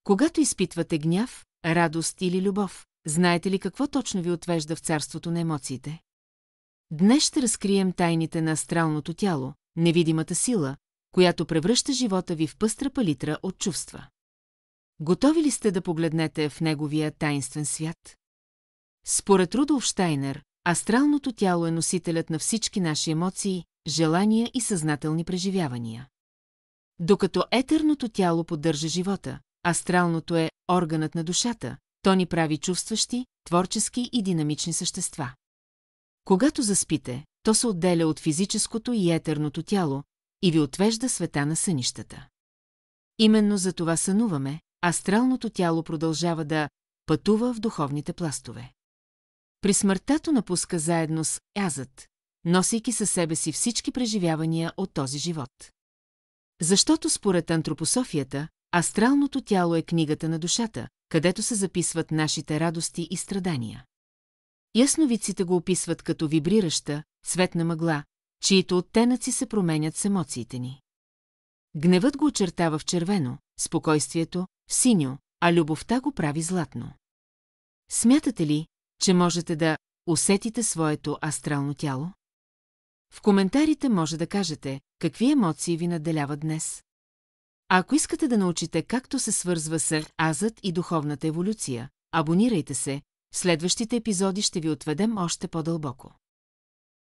Когато изпитвате гняв, радост или любов, знаете ли какво точно ви отвежда в царството на емоциите? Днес ще разкрием тайните на астралното тяло, невидимата сила, която превръща живота ви в пъстра палитра от чувства. Готови ли сте да погледнете в неговия таинствен свят? Според Рудолф Щайнер, астралното тяло е носителят на всички наши емоции, желания и съзнателни преживявания. Докато етерното тяло поддържа живота, астралното е органът на душата, то ни прави чувстващи, творчески и динамични същества. Когато заспите, то се отделя от физическото и етерното тяло и ви отвежда света на сънищата. Именно за това сънуваме, астралното тяло продължава да пътува в духовните пластове. При смъртта то напуска заедно с азът, носейки със себе си всички преживявания от този живот. Защото според антропософията, астралното тяло е книгата на душата, където се записват нашите радости и страдания. Ясновидците го описват като вибрираща, цветна мъгла, чието оттенъци се променят с емоциите ни. Гневът го очертава в червено, спокойствието – в синьо, а любовта го прави златно. Смятате ли, че можете да усетите своето астрално тяло? В коментарите може да кажете, какви емоции ви надделяват днес. А ако искате да научите както се свързва с азът и духовната еволюция, абонирайте се, в следващите епизоди ще ви отведем още по-дълбоко.